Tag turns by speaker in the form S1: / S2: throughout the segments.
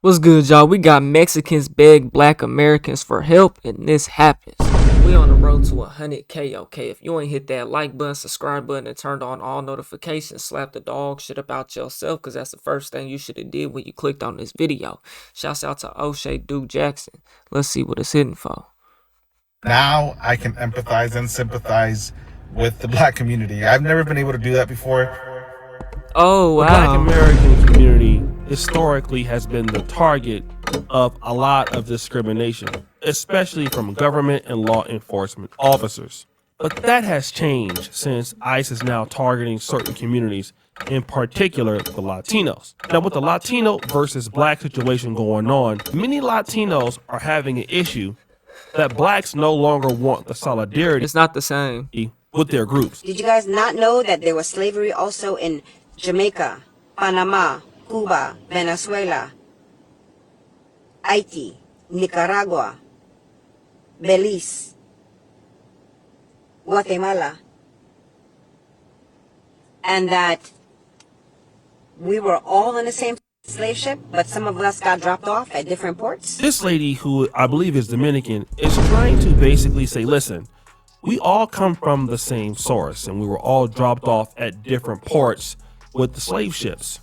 S1: What's good, y'all? We got Mexicans beg black Americans for help, and this happens. We on the road to 100K, okay? If you ain't hit that like button, subscribe button, and turned on all notifications, slap the dog shit about yourself, because that's the first thing you should have did when you clicked on this video. Shouts out to O'Shea Duke Jackson. Let's see what it's hitting for.
S2: Now I can empathize and sympathize with the black community. I've never been able to do that before.
S1: Oh,
S3: The Black
S1: wow.
S3: American community historically has been the target of a lot of discrimination, especially from government and law enforcement officers. But that has changed since ICE is now targeting certain communities, in particular the Latinos. Now, with the Latino versus black situation going on, many Latinos are having an issue that blacks no longer want the solidarity
S1: It's not the same.
S3: with their groups.
S4: Did you guys not know that there was slavery also in Jamaica, Panama, Cuba, Venezuela, Haiti, Nicaragua, Belize, Guatemala, and that we were all in the same slave ship, but some of us got dropped off at different ports?
S3: This lady, who I believe is Dominican, is trying to basically say, listen, we all come from the same source and we were all dropped off at different ports with the slave ships.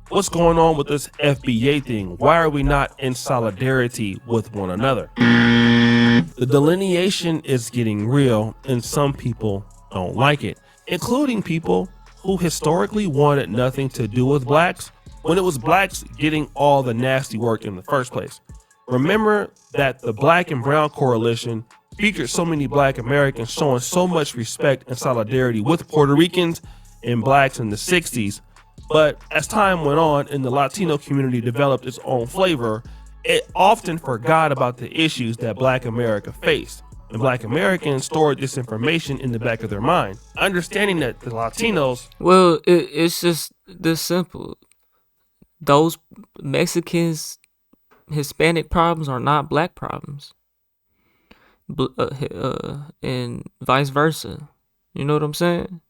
S3: What's going on with this FBA thing? Why are we not in solidarity with one another? The delineation is getting real and some people don't like it, including people who historically wanted nothing to do with blacks when it was blacks getting all the nasty work in the first place. Remember that the Black and Brown Coalition featured so many black Americans showing so much respect and solidarity with Puerto Ricans and blacks in the 60s. But as time went on and the Latino community developed its own flavor, it often forgot about the issues that black America faced. And black Americans stored this information in the back of their mind, understanding that the Latinos...
S1: Well, it's just this simple. Those Mexicans, Hispanic problems are not black problems. And vice versa. You know what I'm saying?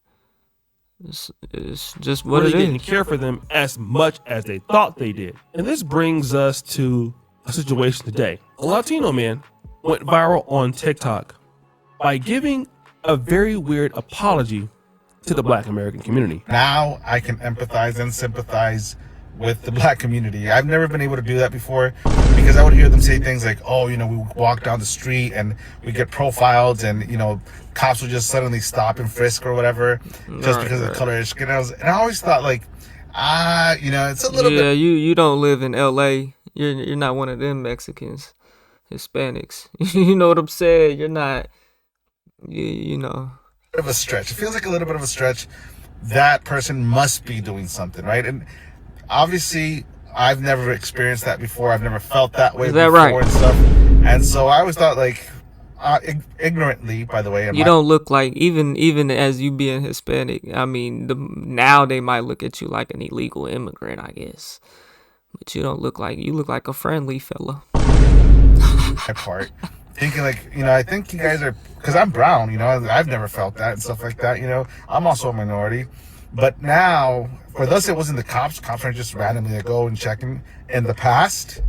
S1: It's just what
S3: really
S1: it
S3: didn't
S1: is.
S3: care for them as much as they thought they did. And this brings us to a situation today. A Latino man went viral on TikTok by giving a very weird apology to the black American community.
S2: Now I can empathize and sympathize with the black community. I've never been able to do that before because I would hear them say things like, oh, you know, we walk down the street and we get profiled and, you know, cops will just suddenly stop and frisk or whatever just because of the color of their skin. And I always thought like, you know, it's a little bit.
S1: Yeah, you don't live in LA. You're not one of them Mexicans, Hispanics. You know what I'm saying? You're not, you know.
S2: Of a stretch. It feels like a little bit of a stretch. That person must be doing something, right? And obviously, I've never experienced that before. I've never felt that way before
S1: right?
S2: And stuff. And so I always thought, like, ignorantly, by the way.
S1: You don't look like, even as you being Hispanic, I mean, now they might look at you like an illegal immigrant, I guess. But you look like a friendly fella.
S2: My part. Thinking like, you know, I think you guys are, because I'm brown, you know, I've never felt that and stuff like that, you know. I'm also a minority. But now, for us, it wasn't the cops. Cops aren't just randomly go and checking in the past.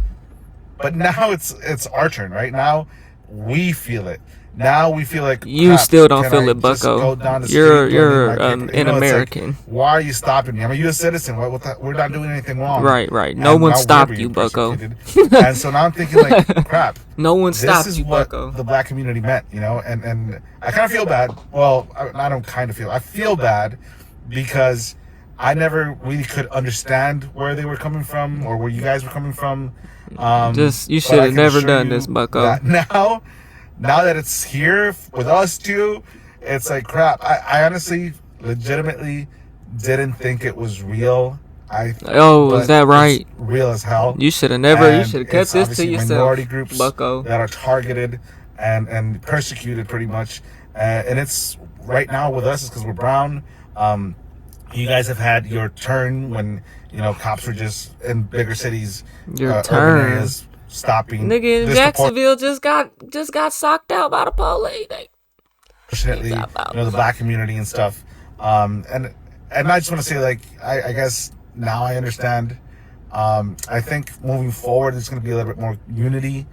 S2: But now it's our turn, right? Now we feel it. Now we feel like
S1: you still don't feel it, Bucko. You're an American.
S2: Like, why are you stopping me? I'm a U.S. citizen. We're not doing anything wrong.
S1: Right. No one stopped you, Bucko.
S2: And so now I'm thinking like, crap.
S1: No one stopped you,
S2: what
S1: Bucko.
S2: The black community meant, you know. And I kind of feel bad. Well, I don't kind of feel. I feel bad because I never really could understand where they were coming from or where you guys were coming from.
S1: You should have never done this, Bucko.
S2: Now that it's here with us too, it's like crap. I honestly, legitimately didn't think it was real.
S1: Is that right?
S2: It's real as hell.
S1: You should have never. You should have kept this to yourself.
S2: Minority groups,
S1: Bucko,
S2: that are targeted and persecuted pretty much, and it's right now with us is because we're brown. You guys have had your turn when, you know, cops were just in bigger cities, urban areas, stopping.
S1: Nigga in Jacksonville just got socked out by the police.
S2: Unfortunately, you know, the black community and stuff. And I just want to say, like, I guess now I understand I think moving forward, there's going to be a little bit more unity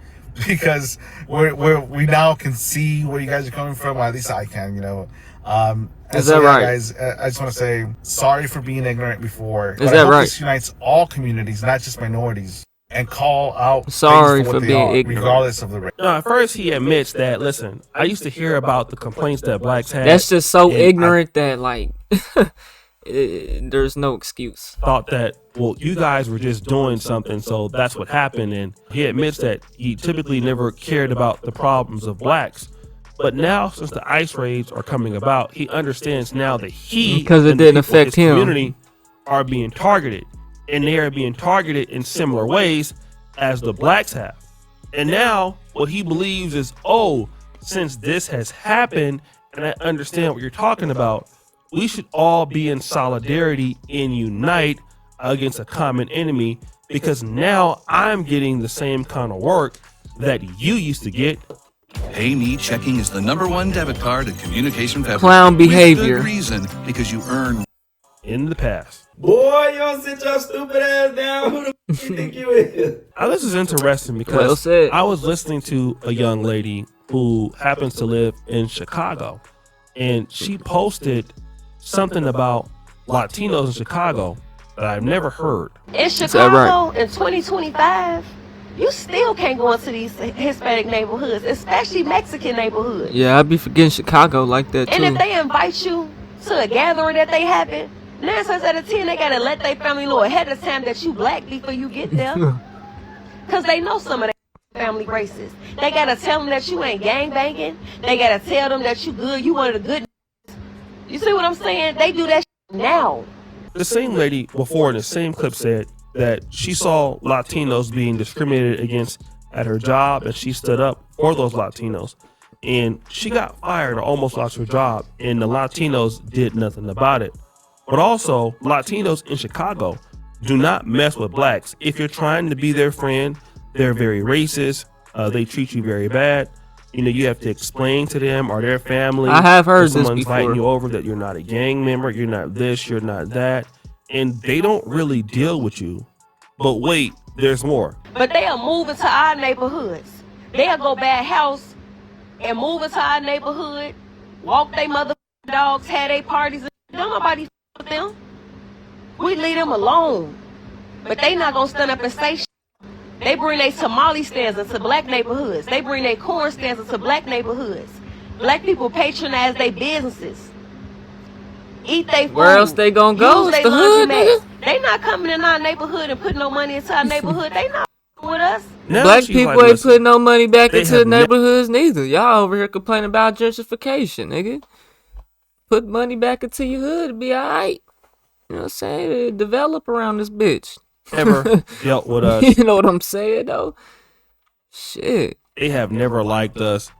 S2: because we now can see where you guys are coming from. Well, at least I can, you know. And
S1: Is
S2: so,
S1: that
S2: yeah,
S1: right?
S2: guys, I just want to say sorry for being ignorant before,
S1: Is
S2: but I
S1: that
S2: hope
S1: right?
S2: this unites all communities, not just minorities, and call out things
S1: Sorry
S2: for what
S1: for
S2: they
S1: being
S2: are,
S1: ignorant.
S2: regardless of the race.
S3: Now, at first, he admits that, listen, I used to hear about the complaints that blacks had,
S1: That's just so
S3: and I
S1: ignorant that like there's no excuse.
S3: thought that, well, you guys were just doing something, so that's what happened. And he admits that he typically never cared about the problems of blacks. But now, since the ICE raids are coming about, he understands now that he
S1: Because it
S3: and the
S1: didn't
S3: people in
S1: affect
S3: his
S1: him.
S3: community are being targeted. And they are being targeted in similar ways as the blacks have. And now, what he believes is, oh, since this has happened, and I understand what you're talking about, we should all be in solidarity and unite against a common enemy because now I'm getting the same kind of work that you used to get.
S5: PayMe checking is the #1 debit card in communication fabric.
S1: Clown
S5: With
S1: behavior.
S5: good reason, because you earn
S3: In the past.
S6: Boy, you don't sit your stupid ass down. Who the f you think you is?
S3: Now, this is interesting
S1: Well
S3: because
S1: said.
S3: I was listening to a young lady who happens to live in Chicago, and she posted something about Latinos in Chicago that I've never heard.
S7: In
S1: that
S7: Chicago in 2025, you still can't go into these Hispanic neighborhoods, especially Mexican neighborhoods.
S1: Yeah, I be forgetting Chicago like that
S7: And if
S1: too.
S7: they invite you to a gathering that they having, 9 times out of 10, they gotta let their family know ahead of time that you black before you get there. Cause they know some of their family racist. They gotta tell them that you ain't gang banging. They gotta tell them that you good, you one of the good. You see what I'm saying? They do that now.
S3: The same lady before in the same clip said that she saw Latinos being discriminated against at her job and she stood up for those Latinos. And she got fired or almost lost her job, and the Latinos did nothing about it. But also, Latinos in Chicago do not mess with blacks. If you're trying to be their friend, they're very racist. They treat you very bad. You know, you have to explain to them or their family.
S1: I have heard
S3: if
S1: this
S3: someone's inviting
S1: before.
S3: you over that you're not a gang member, you're not this, you're not that, and they don't really deal with you. But wait, there's more.
S7: But they'll move into our neighborhoods. They'll go buy a house and move into our neighborhood, walk they mother dogs, have their parties. Don't nobody with them. We leave them alone. But they not gonna stand up and say shit. They bring their tamale stands into black neighborhoods. They bring their corn stands into black neighborhoods. Black people patronize their businesses. Eat their food.
S1: Where else they gonna go?
S7: Use
S1: It's
S7: they
S1: the hood,
S7: laundromats.
S1: nigga.
S7: They not coming in our neighborhood and putting no money into our neighborhood. They not with us.
S3: Now
S1: Black
S3: she's
S1: people
S3: like,
S1: ain't
S3: listen,
S1: putting no money back
S3: they
S1: into
S3: have
S1: the
S3: ne-
S1: neighborhoods neither. Y'all over here complaining about gentrification, nigga. Put money back into your hood to be alright. You know what I'm saying? Develop around this bitch.
S3: ever dealt with us.
S1: You know what I'm saying though? Shit.
S3: They have never liked us.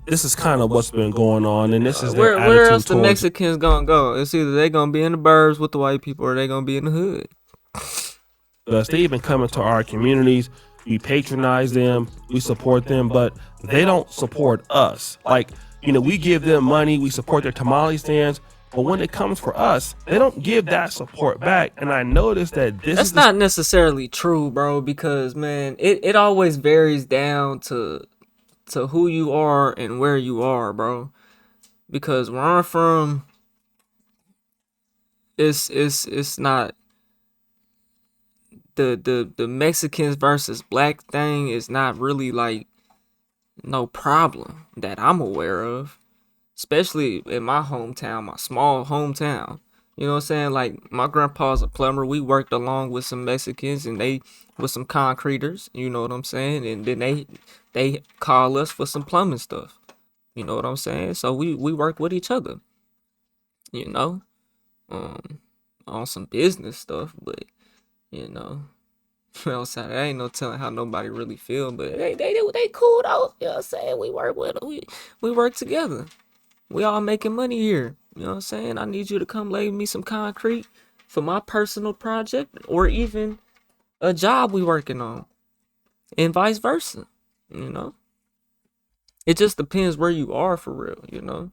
S3: This is kind of what's been going on, and this is their
S1: Where else
S3: attitude
S1: the
S3: towards
S1: Mexicans gonna go? It's either they gonna be in the burbs with the white people or they gonna be in the hood.
S3: us. They even come into our communities. We patronize them, we support them, but they don't support us. Like, you know, we give them money, we support their tamale stands, but when it comes for us, they don't give that support back. And I noticed that this
S1: That's
S3: is
S1: not necessarily true, bro, because man, it always varies down to who you are and where you are, bro. Because where I'm from, it's not the Mexicans versus black thing is not really like no problem that I'm aware of. Especially in my hometown, my small hometown. You know what I'm saying? Like my grandpa's a plumber. We worked along with some Mexicans and they with some concreters. You know what I'm saying? And then they call us for some plumbing stuff. You know what I'm saying? So we work with each other. You know, um, on some business stuff, but you know. Outside, there ain't no telling how nobody really feel, but they cool though. You know what I'm saying? We work with them. We work together. We all making money here. You know what I'm saying? I need you to come lay me some concrete for my personal project or even a job we working on. And vice versa. You know? It just depends where you are for real, you know?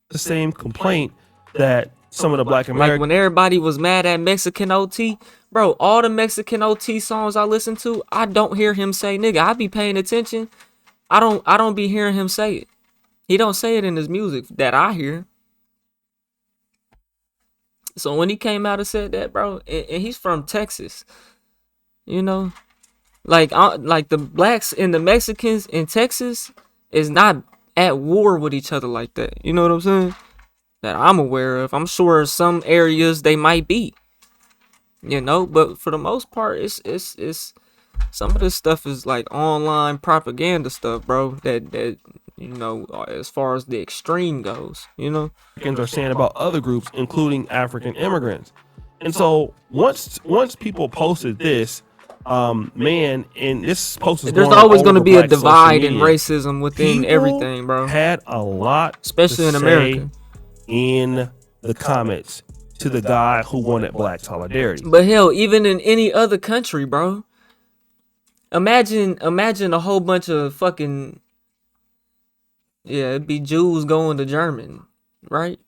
S3: the same complaint that some of the Black
S1: Like
S3: Americans.
S1: when everybody was mad at Mexican OT, bro, all the Mexican OT songs I listen to, I don't hear him say nigga. I be paying attention. I don't be hearing him say it. He don't say it in his music that I hear. So when he came out and said that, bro, and he's from Texas, you know, like the blacks and the Mexicans in Texas is not at war with each other like that. You know what I'm saying? That I'm aware of. I'm sure some areas they might be, you know, but for the most part, it's some of this stuff is like online propaganda stuff, bro. That you know, as far as the extreme goes, you know.
S3: Are saying about other groups, including African immigrants. And so once people posted this, man, and this post is
S1: There's
S3: going
S1: always
S3: all
S1: going to
S3: over
S1: be a
S3: Black social
S1: divide in
S3: media.
S1: racism within
S3: People
S1: everything, bro.
S3: had a lot,
S1: Especially
S3: to
S1: in
S3: say
S1: America.
S3: in the comments to the guy who wanted Black solidarity.
S1: But hell, even in any other country, bro. Imagine a whole bunch of fucking, yeah, it'd be Jews going to German, right?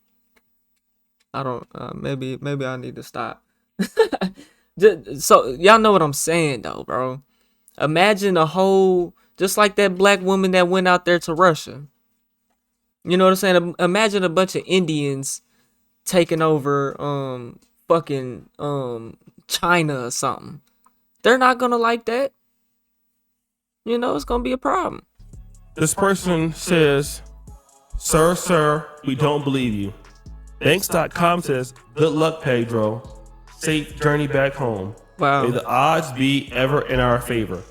S1: I don't. Maybe I need to stop. So y'all know what I'm saying, though, bro. Imagine a whole, just like that black woman that went out there to Russia. You know what I'm saying? Imagine a bunch of Indians taking over, fucking, China or something. They're not gonna like that. You know, it's gonna be a problem.
S3: This person says, Sir, we don't believe you. Banks.com says, good luck, Pedro. Safe journey back home.
S1: Wow.
S3: May the odds be ever in our favor.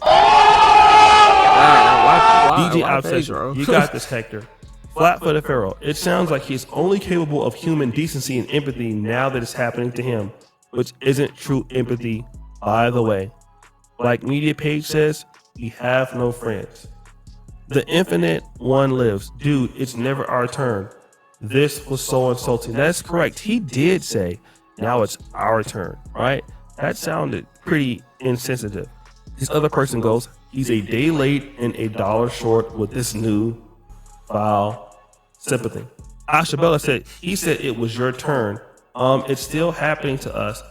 S3: DJ Obsession,
S1: Pedro?
S3: you got this, Hector. Flat-footed Pharaoh, it sounds like he's only capable of human decency and empathy now that it's happening to him, which isn't true empathy, by the way. Like Media Page says, we have no friends. The infinite one lives. Dude, it's never our turn. This was so insulting. That's correct. He did say, now it's our turn, right? That sounded pretty insensitive. This other person goes, he's a day late and $1 short with this new foul sympathy. Ashabella said, he said it was your turn. It's still happening to us,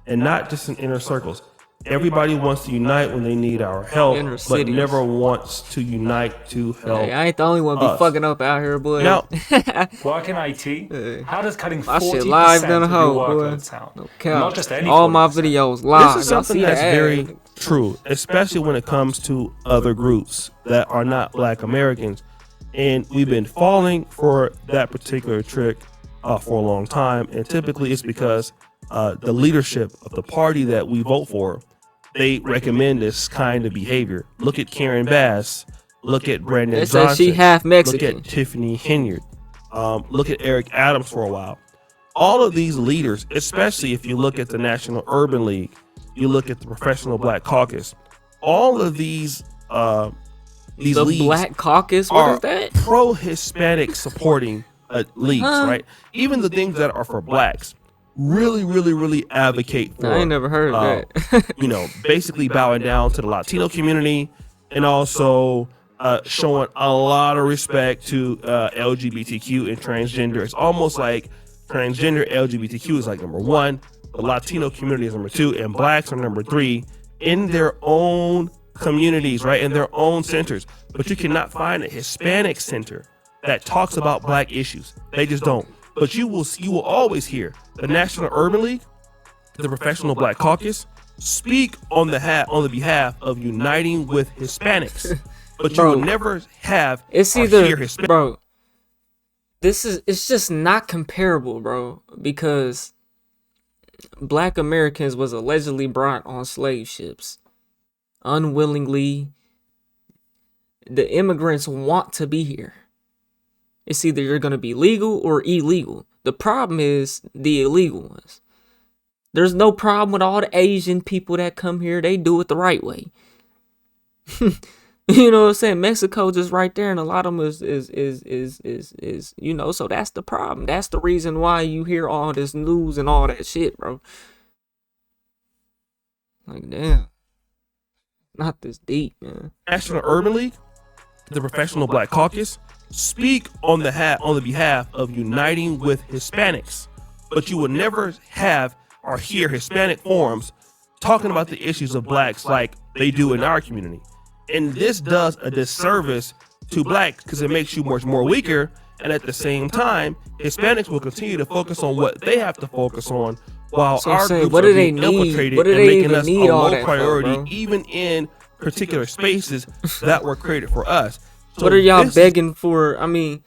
S3: and not just in inner circles. Everybody wants to unite when they need our help,
S1: Inner
S3: but
S1: cities.
S3: never wants to unite to help.
S1: Hey, I ain't the only one be
S3: us.
S1: fucking up out here, boy.
S3: Now,
S6: Work in IT? How does cutting
S1: My shit
S6: 40%
S1: live than a
S6: of
S1: hoe,
S6: your
S1: boy.
S6: workload sound?
S1: No cap.
S6: Not just any
S1: All my
S6: 40%.
S1: videos live.
S3: this is
S1: Y'all
S3: something
S1: see
S3: that's
S1: the ad.
S3: very true, especially when it comes to other groups that are not Black Americans. And we've been falling for that particular trick for a long time. And typically it's because the leadership of the party that we vote for, they recommend this kind of behavior. Look at Karen Bass. Look at Brandon
S1: They said
S3: Johnson.
S1: she half Mexican.
S3: Look at Tiffany Henyard. Look at Eric Adams for a while. All of these leaders, especially if you look at the National Urban League, you look at the Professional Black Caucus, all of these
S1: The
S3: leagues
S1: Black Caucus, what
S3: are
S1: is that?
S3: pro-Hispanic supporting leagues, right? Even the things that are for blacks really advocate for.
S1: I ain't never heard of that.
S3: Basically bowing down to the Latino community and also showing a lot of respect to LGBTQ and transgender. It's almost like transgender LGBTQ is like number one, the Latino community is number two, and blacks are number three in their own communities, right? In their own centers. But you cannot find a Hispanic center that talks about black issues. They just don't. But you will always hear the National Urban League, the Professional Black Caucus speak on the behalf of uniting with Hispanics. But you will never have
S1: It's
S3: or
S1: either,
S3: hear Hispanic.
S1: bro, it's just not comparable, bro, because Black Americans was allegedly brought on slave ships unwillingly. The immigrants want to be here. It's either you're going to be legal or illegal. The problem is the illegal ones. There's no problem with all the Asian people that come here. They do it the right way. You know what I'm saying? Mexico just right there, and a lot of them is so that's the problem. That's the reason why you hear all this news and all that shit, bro. Like, damn. Not this deep, man.
S3: National Urban League, the Professional Black Caucus speak on the behalf of uniting with Hispanics. but you would never have or hear Hispanic forums talking about the issues of blacks like they do in our community. And this does a disservice to blacks because it makes you much more weaker. And at the same time, Hispanics will continue to focus on what they have to focus on, while
S1: So I'm
S3: our
S1: saying,
S3: groups
S1: what
S3: are
S1: do they
S3: being
S1: need?
S3: infiltrated
S1: What do
S3: and
S1: they
S3: making
S1: even
S3: us a
S1: need all
S3: low
S1: that for,
S3: priority,
S1: bro?
S3: even in particular spaces that were created for us. So
S1: What are y'all
S3: this is-
S1: begging for? I mean,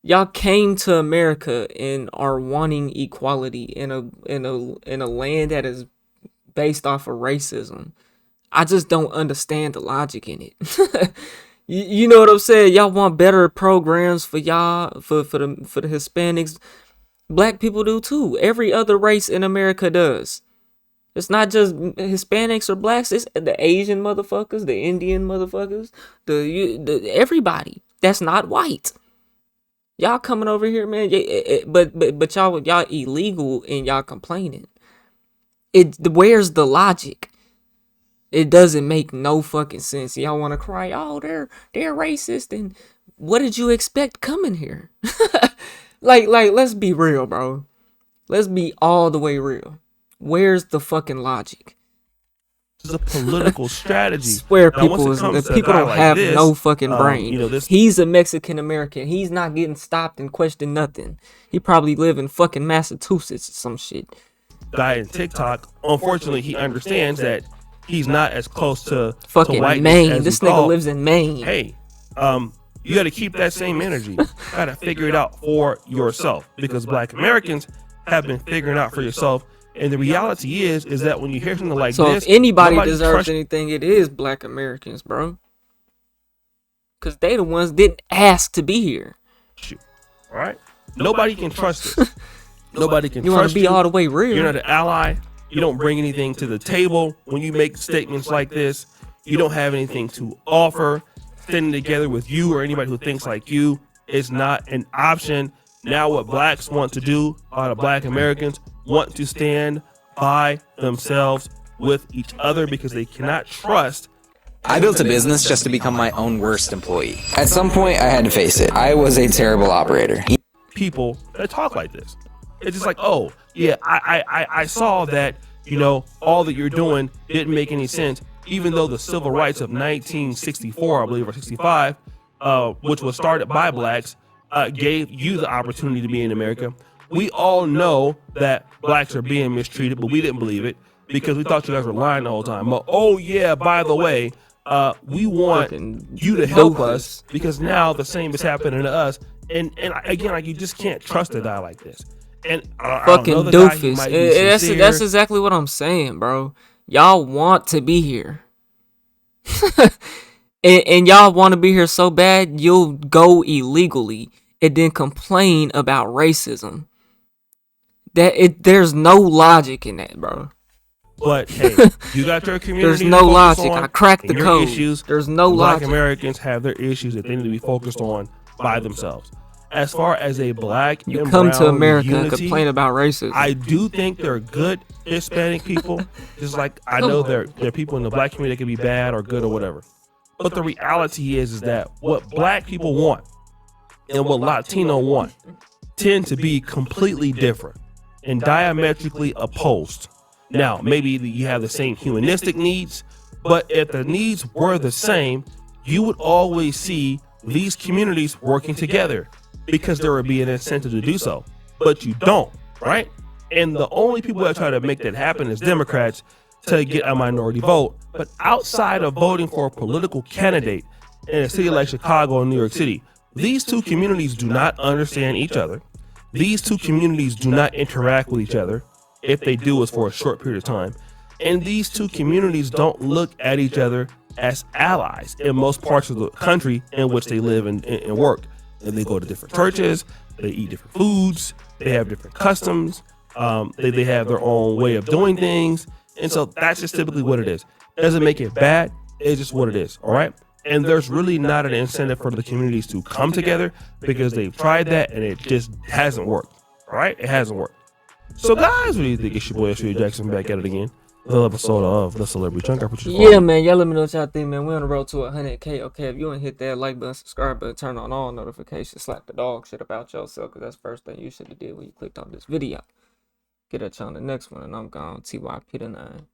S1: y'all came to America and are wanting equality in a land that is based off of racism. I just don't understand the logic in it. You know what I'm saying? Y'all want better programs for y'all, for the Hispanics. Black people do too. Every other race in America does. It's not just Hispanics or blacks. It's the Asian motherfuckers, the Indian motherfuckers, the everybody that's not white. Y'all coming over here, man. But y'all illegal and y'all complaining. Where's the logic? It doesn't make no fucking sense. Y'all want to cry, oh, they're racist, and what did you expect coming here? like, let's be real, bro. Let's be all the way real. Where's the fucking logic?
S3: is a political strategy.
S1: Swear
S3: Now, once it comes to a
S1: people
S3: guy
S1: don't
S3: like
S1: have
S3: this,
S1: no fucking brain.
S3: this
S1: He's a Mexican American. He's not getting stopped and questioned nothing. He probably live in fucking Massachusetts or some shit.
S3: guy in TikTok, unfortunately, he understands that he's not as close to
S1: Fucking
S3: whiteness
S1: Maine.
S3: as
S1: This
S3: he
S1: nigga
S3: thought.
S1: lives in Maine.
S3: Hey, you got to keep that same energy. Got to figure it out for yourself, because Black Americans have been figuring out for yourself. And the reality is that when you hear something like
S1: So
S3: this,
S1: if anybody
S3: nobody
S1: deserves
S3: trusts
S1: anything, it is Black Americans, bro. Cause they the ones didn't ask to be here.
S3: you. All right, nobody can trust this. Nobody can
S1: You want
S3: trust
S1: to be all the way real?
S3: You're not an ally. You don't bring anything to the table when you make statements like this. You don't have anything to offer. Standing together with you or anybody who thinks like you is not an option. Now what blacks want to do, a lot of Black Americans want to stand by themselves with each other because they cannot trust.
S8: I built a business just to become my own worst employee. At some point, I had to face it. I was a terrible operator.
S3: People that talk like this. It's just like, oh, yeah, I saw that, all that you're doing didn't make any sense, even though the civil rights of 1964, I believe, or 65, which was started by blacks, gave you the opportunity to be in America. We all know that blacks are being mistreated, but we didn't believe it because we thought you guys were lying the whole time. But, oh, yeah, by the way, we want you to help us because now the same is happening to us. And again, like, you just can't trust a guy like this. And
S1: Fucking doofus. That's exactly what I'm saying, bro. Y'all want to be here. and y'all want to be here so bad, you'll go illegally and then complain about racism. There's no logic in that, bro.
S3: But hey, you got your community.
S1: There's no logic. I cracked the code.
S3: Issues.
S1: There's no
S3: Black
S1: logic.
S3: Americans have their issues that they need to be focused on by themselves. As far as a black
S1: You
S3: and
S1: come to
S3: brown
S1: America and
S3: unity,
S1: complain about racism.
S3: I do think they're good Hispanic people. Just like I know there are people in the black community that can be bad or good or whatever. But the reality is that what black people want and what Latino want tend to be completely different and diametrically opposed. Now, maybe you have the same humanistic needs, but if the needs were the same, you would always see these communities working together because there would be an incentive to do so. But you don't, right? And the only people that try to make that happen is Democrats to get a minority vote. But outside of voting for a political candidate in a city like Chicago and New York City, these two communities do not understand each other. These two communities do not interact with each other. If they do, it's for a short period of time. And these two communities don't look at each other as allies in most parts of the country in which they live and work. And they go to different churches, they eat different foods, they have different customs, they have their own way of doing things. And so that's just typically what it is. It doesn't make it bad, it's just what it is, all right? And there's really not an incentive for the communities to come together because they've tried that and it just hasn't worked, all right? It hasn't worked. So guys, what do you think? It's your boy, Jackson, back at it again. the episode of the Celebrity Chunk. I put you
S1: Yeah, man. Y'all let me know what y'all think, man. We on the road to 100K. Okay, if you ain't hit that like button, subscribe button, turn on all notifications, slap the dog shit about yourself, because that's the first thing you should have did when you clicked on this video. Get at you on the next one, and I'm gone. TYP the 9.